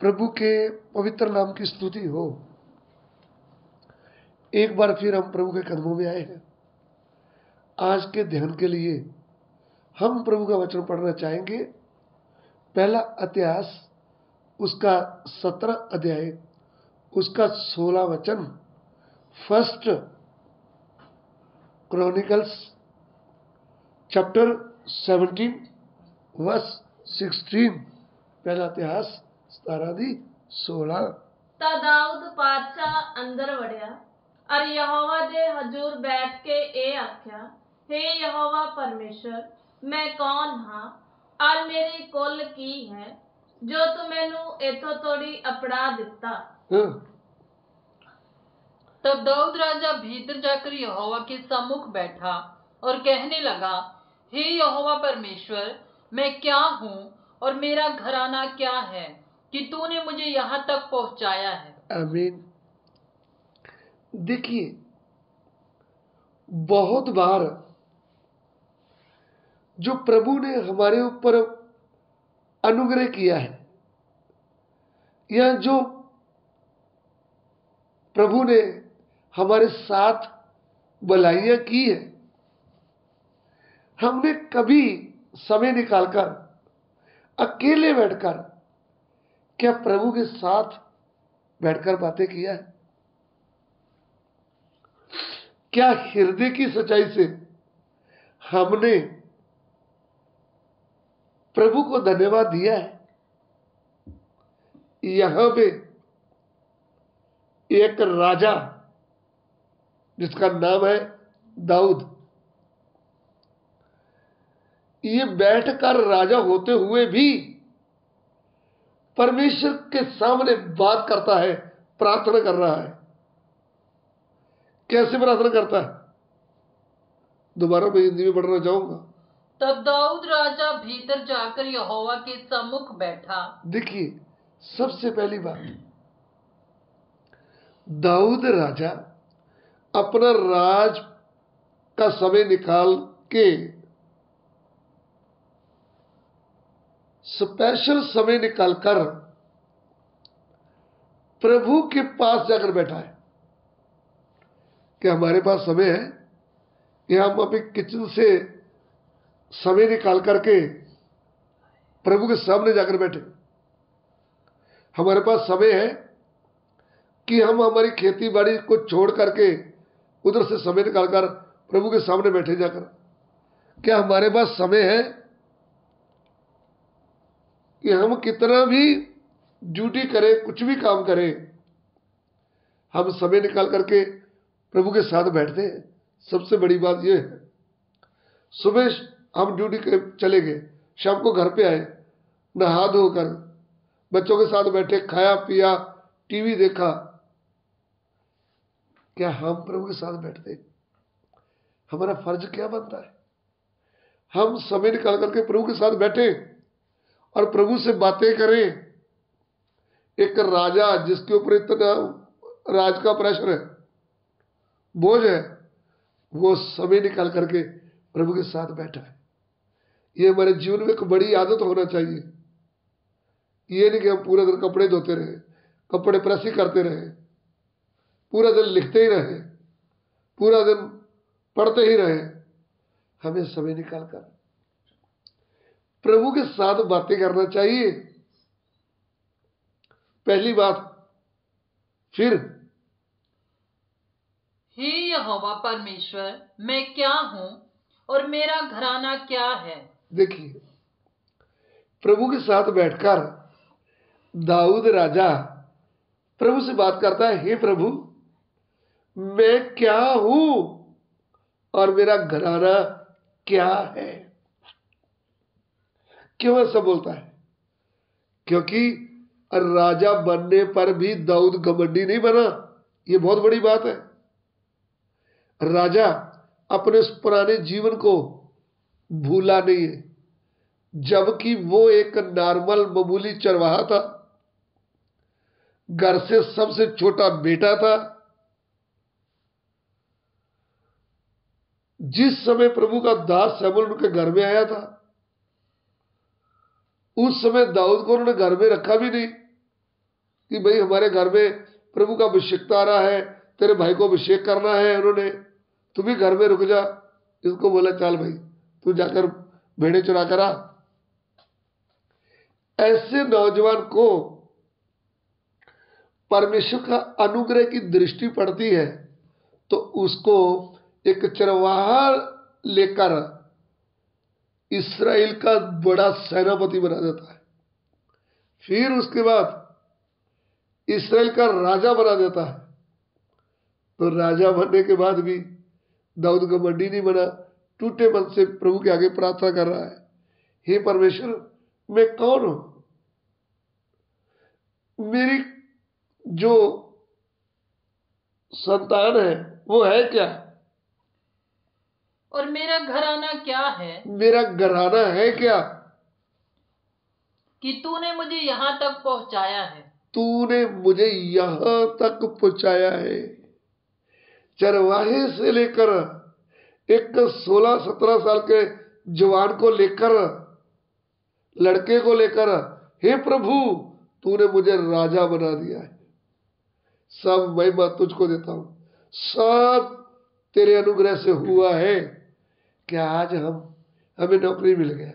प्रभु के पवित्र नाम की स्तुति हो। एक बार फिर हम प्रभु के कदमों में आए हैं। आज के ध्यान के लिए हम प्रभु का वचन पढ़ना चाहेंगे। पहला इतिहास उसका 17 अध्याय उसका 16 वचन, फर्स्ट क्रॉनिकल्स चैप्टर 17 वर्स 16। पहला इतिहास 17:16। ता दाऊद पातशाह अंदर वड़िया और यहोवा दे हजूर बैठ के ए आख्या, हे यहोवा परमेश्वर, मैं कौन हाँ और मेरी कुल की है जो तू मैनू इथों तोड़ी अपड़ा दिता। तब दाऊद राजा भीतर जाकर यहोवा के सम्मुख बैठा और कहने लगा, हे यहोवा परमेश्वर, मैं क्या हूँ और मेरा घराना क्या है कि तूने मुझे यहाँ तक पहुंचाया है। आमीन। देखिए, बहुत बार जो प्रभु ने हमारे ऊपर अनुग्रह किया है या जो प्रभु ने हमारे साथ भलाइयां की है, हमने कभी समय निकालकर अकेले बैठकर क्या प्रभु के साथ बैठकर बातें किया है? क्या हृदय की सच्चाई से हमने प्रभु को धन्यवाद दिया है? यहां पे एक राजा जिसका नाम है दाऊद, ये बैठकर राजा होते हुए भी परमेश्वर के सामने बात करता है, प्रार्थना कर रहा है। कैसे प्रार्थना करता है? दोबारा मैं हिंदी में पढ़ना चाहूंगा। तब दाऊद राजा भीतर जाकर यहोवा के सम्मुख बैठा। देखिए, सबसे पहली बात, दाऊद राजा अपना राज का समय निकाल के स्पेशल समय निकालकर प्रभु के पास जाकर बैठा है। क्या हमारे पास समय है कि हम अपने किचन से समय निकाल करके प्रभु के सामने जाकर बैठे? हमारे पास समय है कि हम हमारी खेती बाड़ी को छोड़ करके उधर से समय निकालकर प्रभु के सामने बैठे जाकर? क्या हमारे पास समय है कि हम कितना भी ड्यूटी करें, कुछ भी काम करें, हम समय निकाल करके प्रभु के साथ बैठते हैं? सबसे बड़ी बात यह है, सुबह हम ड्यूटी के चले गए, शाम को घर पे आए, नहा धोकर बच्चों के साथ बैठे, खाया पिया, टीवी देखा। क्या हम प्रभु के साथ बैठते? हमारा फर्ज क्या बनता है? हम समय निकाल करके प्रभु के साथ बैठे और प्रभु से बातें करें। एक राजा जिसके ऊपर इतना राज का प्रेशर है, बोझ है, वो समय निकाल करके प्रभु के साथ बैठा है। ये हमारे जीवन में एक बड़ी आदत होना चाहिए। ये नहीं कि हम पूरा दिन कपड़े धोते रहे, कपड़े प्रेस ही करते रहे, पूरा दिन लिखते ही रहे, पूरा दिन पढ़ते ही रहे। हमें समय निकालकर प्रभु के साथ बातें करना चाहिए, पहली बात। फिर, हे यहोवा परमेश्वर, मैं क्या हूं और मेरा घराना क्या है। देखिए, प्रभु के साथ बैठकर दाऊद राजा प्रभु से बात करता है, हे प्रभु, मैं क्या हूं और मेरा घराना क्या है। क्यों ऐसा बोलता है? क्योंकि राजा बनने पर भी दाऊद घमंडी नहीं बना। यह बहुत बड़ी बात है। राजा अपने उस पुराने जीवन को भूला नहीं है, जबकि वो एक नॉर्मल मामूली चरवाहा था, घर से सबसे छोटा बेटा था। जिस समय प्रभु का दास शमूएल उनके घर में आया था, उस समय दाऊद को उन्होंने घर में रखा भी नहीं, कि भाई हमारे घर में प्रभु का अभिषेक आ रहा है, तेरे भाई को अभिषेक करना है उन्होंने, तू भी घर में रुक जा। इसको बोला चल भाई तू जाकर भेड़े चुरा कर आ। ऐसे नौजवान को परमेश्वर का अनुग्रह की दृष्टि पड़ती है तो उसको एक चरवाहा लेकर इस्राएल का बड़ा सेनापति बना देता है। फिर उसके बाद इस्राएल का राजा बना देता है। तो राजा बनने के बाद भी दाऊद घमंडी नहीं बना, टूटे मन से प्रभु के आगे प्रार्थना कर रहा है, हे परमेश्वर मैं कौन हूं, मेरी जो संतान है वो है क्या, और मेरा घराना क्या है, मेरा घराना है क्या कि तूने मुझे यहाँ तक पहुंचाया है। तूने मुझे यहां तक पहुंचाया है। चरवाहे से लेकर एक 16-17 साल के जवान को लेकर, लड़के को लेकर, हे प्रभु तूने मुझे राजा बना दिया है। सब महिमा तुझको देता हूं, सब तेरे अनुग्रह से हुआ है कि आज हमें नौकरी मिल गया।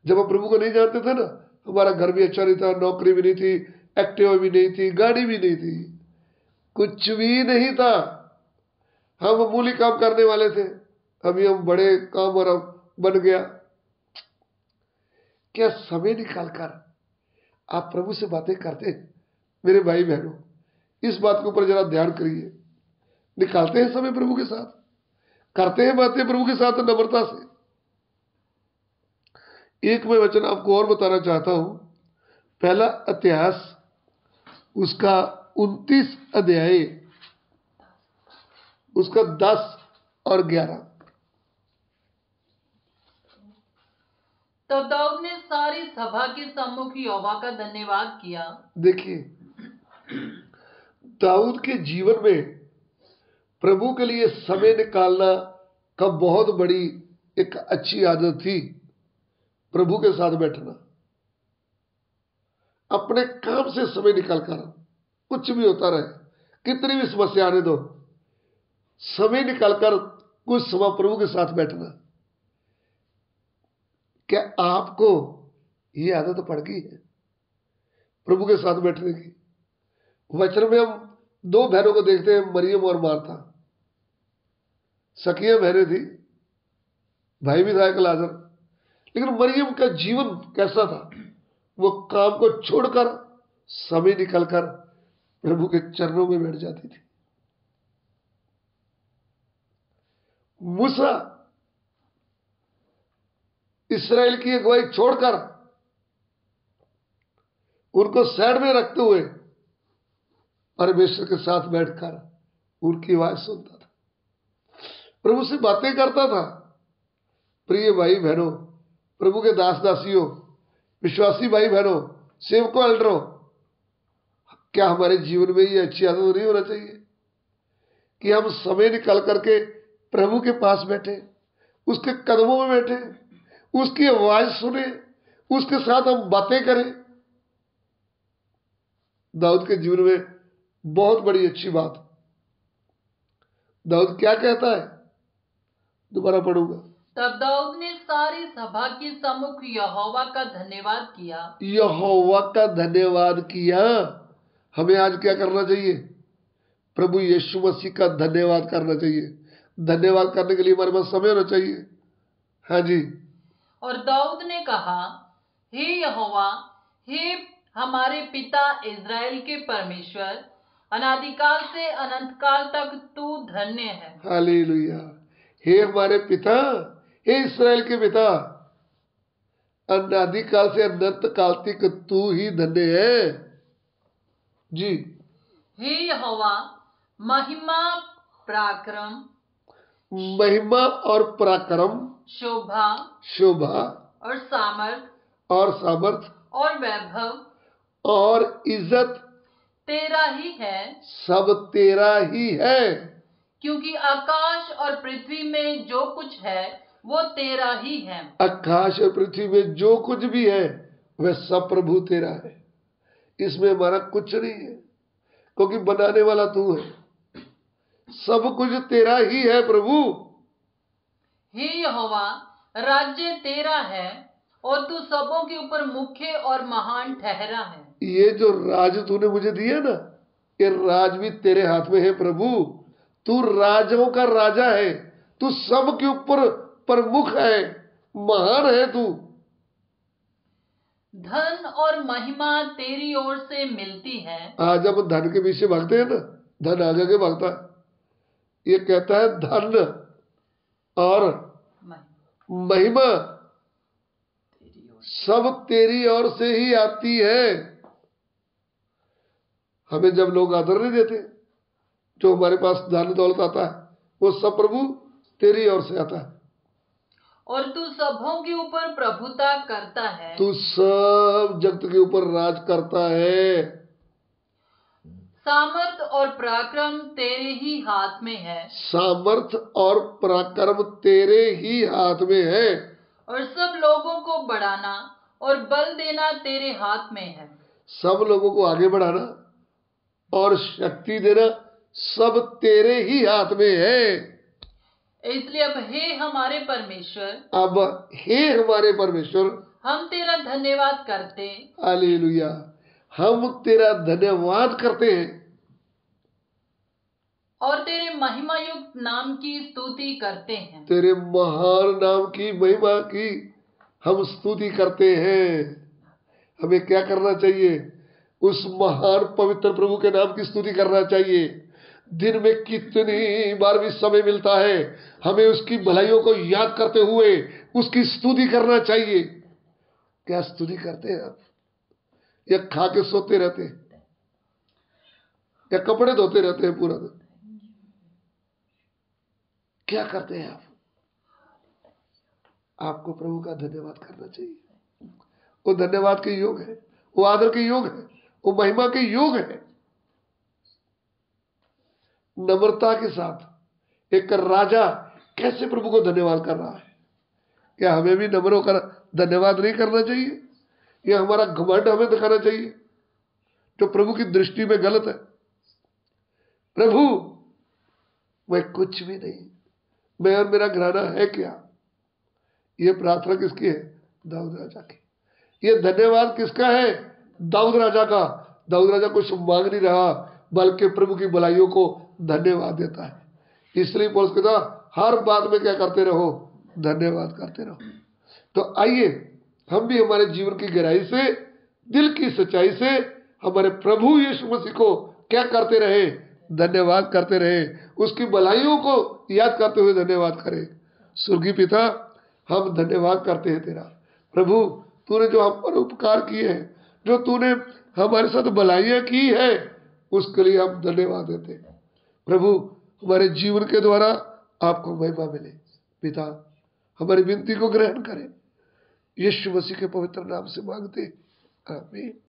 जब हम प्रभु को नहीं जानते थे ना, हमारा घर भी अच्छा नहीं था, नौकरी भी नहीं थी, एक्टिवा भी नहीं थी, गाड़ी भी नहीं थी, कुछ भी नहीं था, हम मामूली काम करने वाले थे। अभी हम बड़े काम और बन गया। क्या समय निकालकर आप प्रभु से बातें करते हैं? मेरे भाई बहनों, इस बात के ऊपर जरा ध्यान करिए। निकालते हैं समय प्रभु के साथ, करते हैं बातें प्रभु के साथ नम्रता से। एक मैं वचन आपको और बताना चाहता हूं, पहला इतिहास उसका 29 अध्याय उसका 10 और 11। तो दाऊद ने सारी सभा के सम्मुख यहोवा का धन्यवाद किया। देखिए, दाऊद के जीवन में प्रभु के लिए समय निकालना का बहुत बड़ी एक अच्छी आदत थी। प्रभु के साथ बैठना, अपने काम से समय निकालकर, कुछ भी होता रहे, कितनी भी समस्या आने दो, समय निकालकर कुछ समय प्रभु के साथ बैठना। क्या आपको ये आदत पड़ गई है प्रभु के साथ बैठने की? वचन में हम 2 बहनों को देखते हैं, मरियम और मार्था। सखियां बहनें थी, भाई भी था एक लाजर। लेकिन मरियम का जीवन कैसा था? वो काम को छोड़कर समय निकलकर प्रभु के चरणों में बैठ जाती थी। मूसा इस्राएल की अगुवाई छोड़कर उनको साइड में रखते हुए परमेश्वर के साथ बैठकर उनकी आवाज सुनता था, प्रभु से बातें करता था। प्रिय भाई बहनों, प्रभु के दास दासियों, विश्वासी भाई बहनों, सेवकों, एल्डरों, क्या हमारे जीवन में ये अच्छी आदत नहीं होना चाहिए कि हम समय निकाल करके प्रभु के पास बैठे, उसके कदमों में बैठे, उसकी आवाज सुने, उसके साथ हम बातें करें? दाऊद के जीवन में बहुत बड़ी अच्छी बात। दाऊद क्या कहता है? दोबारा पढ़ूंगा। तब दाऊद ने सारी सभा के सम्मुख यहोवा का धन्यवाद किया। यहोवा का धन्यवाद किया। हमें आज क्या करना चाहिए? प्रभु यीशु मसीह का धन्यवाद करना चाहिए। धन्यवाद करने के लिए हमारे पास समय होना चाहिए। हाँ जी। और दाऊद ने कहा, हे यहोवा, हे हमारे पिता इज़राइल के परमेश्वर, अनादिकाल से अनंत काल तक तू धन्य है। हालेलुया। हे हमारे पिता, हे इस्राएल के पिता, अनादिकाल से अनंत काल तक तू ही धन्य है। जी। हे यहोवा, महिमा, पराक्रम, महिमा और पराक्रम, शोभा शोभा और सामर्थ और वैभव और इज्जत तेरा ही है, सब तेरा ही है। क्योंकि आकाश और पृथ्वी में जो कुछ है वो तेरा ही है। आकाश और पृथ्वी में जो कुछ भी है वह सब प्रभु तेरा है। इसमें हमारा कुछ नहीं है, क्योंकि बनाने वाला तू है, सब कुछ तेरा ही है प्रभु। हे यहोवा, राज्य तेरा है और तू सबों के ऊपर मुख्य और महान ठहरा है। ये जो राज तूने मुझे दिया ना, ये राज भी तेरे हाथ में है प्रभु। तू राजाओं का राजा है, तू सब के ऊपर प्रमुख है, महान है तू। धन और महिमा तेरी ओर से मिलती है। आज हम धन के पीछे भागते हैं ना, धन आगे के भागता है। ये कहता है धन और महिमा सब तेरी ओर से ही आती है। हमें जब लोग आदर नहीं देते, जो हमारे पास धन दौलत आता है, वो सब प्रभु तेरी ओर से आता है। और तू सबों के ऊपर प्रभुता करता है। तू सब जगत के ऊपर राज करता है। सामर्थ और पराक्रम तेरे ही हाथ में है। सामर्थ और पराक्रम तेरे ही हाथ में है। और सब लोगों को बढ़ाना और बल देना तेरे हाथ में है। सब लोगों को आगे बढ़ाना और शक्ति देना सब तेरे ही हाथ में है। इसलिए अब हे हमारे परमेश्वर, अब हे हमारे परमेश्वर, हम तेरा धन्यवाद करते। हालेलुया, हम तेरा धन्यवाद करते हैं और तेरे महिमा युक्त नाम की स्तुति करते हैं। तेरे महान नाम की महिमा की हम स्तुति करते हैं। हमें क्या करना चाहिए? उस महान पवित्र प्रभु के नाम की स्तुति करना चाहिए। दिन में कितनी बार भी समय मिलता है, हमें उसकी भलाइयों को याद करते हुए उसकी स्तुति करना चाहिए। क्या स्तुति करते हैं आप? या खा के सोते रहते हैं, या कपड़े धोते रहते हैं पूरा दिन? क्या करते हैं आप? आपको प्रभु का धन्यवाद करना चाहिए। वो धन्यवाद के योग है, वो आदर के योग है, वो महिमा के योग है। नम्रता के साथ एक राजा कैसे प्रभु को धन्यवाद कर रहा है, क्या हमें भी नम्र होकर धन्यवाद नहीं करना चाहिए? यह हमारा घमंड हमें दिखाना चाहिए, जो प्रभु की दृष्टि में गलत है। प्रभु, मैं कुछ भी नहीं, मैं और मेरा घराना है क्या? यह प्रार्थना किसकी है? दाऊद राजा की। यह धन्यवाद किसका है? दाऊद राजा का। दाऊद राजा कुछ मांग नहीं रहा, बल्कि प्रभु की भलाइयों को धन्यवाद देता है। इसलिए पौलुस कहता, हर बात में क्या करते रहो? धन्यवाद करते रहो। तो आइए हम भी हमारे जीवन की गहराई से, दिल की सच्चाई से हमारे प्रभु यीशु मसीह को क्या करते रहे? धन्यवाद करते रहे। उसकी भलाइयों को याद करते हुए धन्यवाद करें। स्वर्गीय पिता, हम धन्यवाद करते हैं तेरा। प्रभु, तूने जो हम पर उपकार किए हैं, जो तूने हमारे साथ भलाइयां की है, उसके लिए हम धन्यवाद देते हैं। प्रभु, हमारे जीवन के द्वारा आपको महिमा मिले। पिता, हमारी विनती को ग्रहण करें। यीशु मसीह के पवित्र नाम से मांगते, आमीन।